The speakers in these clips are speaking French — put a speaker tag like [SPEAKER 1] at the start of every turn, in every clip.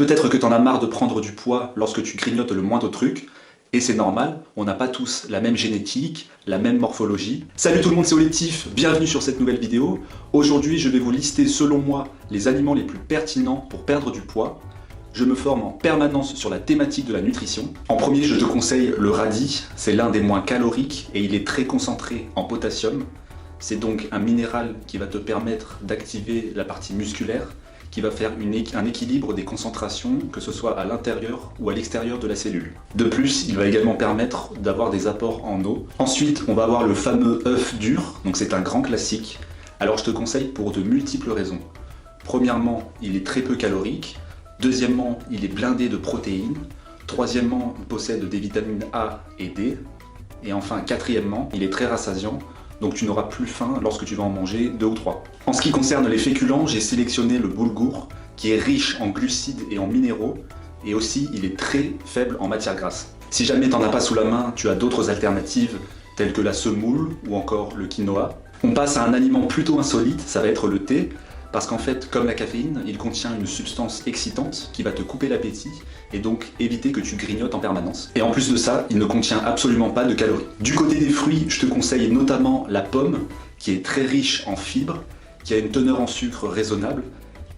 [SPEAKER 1] Peut-être que t'en as marre de prendre du poids lorsque tu grignotes le moindre truc, et c'est normal, on n'a pas tous la même génétique, la même morphologie. Salut tout le monde, c'est Olectif, bienvenue sur cette nouvelle vidéo. Aujourd'hui, je vais vous lister selon moi les aliments les plus pertinents pour perdre du poids. Je me forme en permanence sur la thématique de la nutrition. En premier, je te conseille le radis, c'est l'un des moins caloriques et il est très concentré en potassium. C'est donc un minéral qui va te permettre d'activer la partie musculaire, qui va faire un équilibre des concentrations, que ce soit à l'intérieur ou à l'extérieur de la cellule. De plus, il va également permettre d'avoir des apports en eau. Ensuite, on va avoir le fameux œuf dur, donc c'est un grand classique. Alors je te conseille pour de multiples raisons. Premièrement, il est très peu calorique. Deuxièmement, il est blindé de protéines. Troisièmement, il possède des vitamines A et D. Et enfin, quatrièmement, il est très rassasiant. Donc tu n'auras plus faim lorsque tu vas en manger 2 ou 3. En ce qui concerne les féculents, j'ai sélectionné le boulgour, qui est riche en glucides et en minéraux, et aussi il est très faible en matière grasse. Si jamais tu n'en as pas sous la main, tu as d'autres alternatives, telles que la semoule ou encore le quinoa. On passe à un aliment plutôt insolite, ça va être le thé, parce qu'en fait, comme la caféine, il contient une substance excitante qui va te couper l'appétit et donc éviter que tu grignotes en permanence. Et en plus de ça, il ne contient absolument pas de calories. Du côté des fruits, je te conseille notamment la pomme, qui est très riche en fibres, qui a une teneur en sucre raisonnable,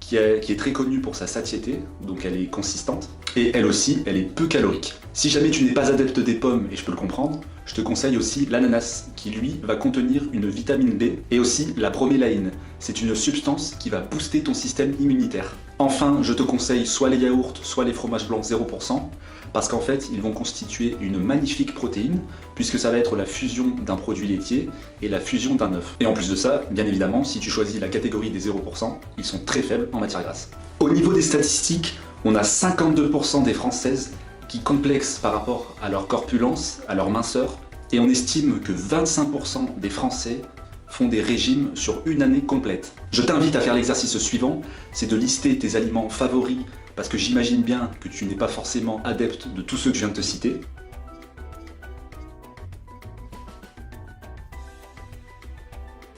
[SPEAKER 1] qui est très connue pour sa satiété, donc elle est consistante, et elle aussi, elle est peu calorique. Si jamais tu n'es pas adepte des pommes, et je peux le comprendre, je te conseille aussi l'ananas, qui lui va contenir une vitamine B, et aussi la bromélaïne. C'est une substance qui va booster ton système immunitaire. Enfin, je te conseille soit les yaourts, soit les fromages blancs 0%, parce qu'en fait, ils vont constituer une magnifique protéine, puisque ça va être la fusion d'un produit laitier et la fusion d'un œuf. Et en plus de ça, bien évidemment, si tu choisis la catégorie des 0%, ils sont très faibles en matière grasse. Au niveau des statistiques, on a 52% des Françaises qui complexent par rapport à leur corpulence, à leur minceur, et on estime que 25% des Français font des régimes sur une année complète. Je t'invite à faire l'exercice suivant, c'est de lister tes aliments favoris, parce que j'imagine bien que tu n'es pas forcément adepte de tous ceux que je viens de te citer.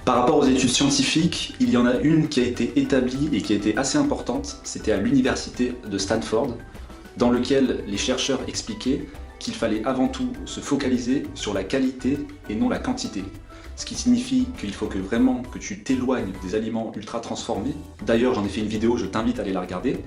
[SPEAKER 1] Par rapport aux études scientifiques, il y en a une qui a été établie et qui a été assez importante, c'était à l'université de Stanford, dans lequel les chercheurs expliquaient qu'il fallait avant tout se focaliser sur la qualité et non la quantité. Ce qui signifie qu'il faut que vraiment que tu t'éloignes des aliments ultra transformés. D'ailleurs, j'en ai fait une vidéo, je t'invite à aller la regarder.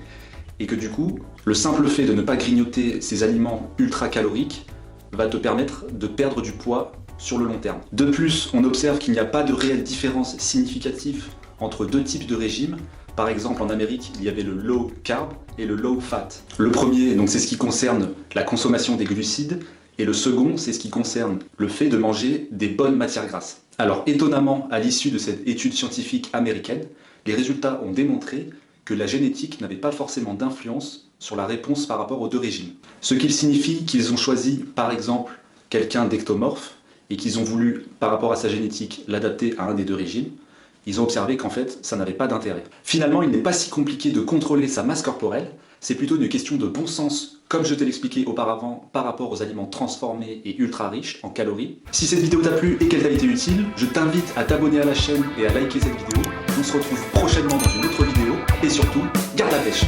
[SPEAKER 1] Et que du coup, le simple fait de ne pas grignoter ces aliments ultra caloriques va te permettre de perdre du poids sur le long terme. De plus, on observe qu'il n'y a pas de réelle différence significative entre deux types de régimes. Par exemple, en Amérique, il y avait le low carb et le low fat. Le premier, donc, c'est ce qui concerne la consommation des glucides, et le second, c'est ce qui concerne le fait de manger des bonnes matières grasses. Alors, étonnamment, à l'issue de cette étude scientifique américaine, les résultats ont démontré que la génétique n'avait pas forcément d'influence sur la réponse par rapport aux deux régimes. Ce qui signifie qu'ils ont choisi, par exemple, quelqu'un d'ectomorphe, et qu'ils ont voulu, par rapport à sa génétique, l'adapter à un des deux régimes. Ils ont observé qu'en fait, ça n'avait pas d'intérêt. Finalement, il n'est pas si compliqué de contrôler sa masse corporelle, c'est plutôt une question de bon sens, comme je te l'expliquais auparavant, par rapport aux aliments transformés et ultra riches en calories. Si cette vidéo t'a plu et qu'elle t'a été utile, je t'invite à t'abonner à la chaîne et à liker cette vidéo. On se retrouve prochainement dans une autre vidéo, et surtout, garde la pêche!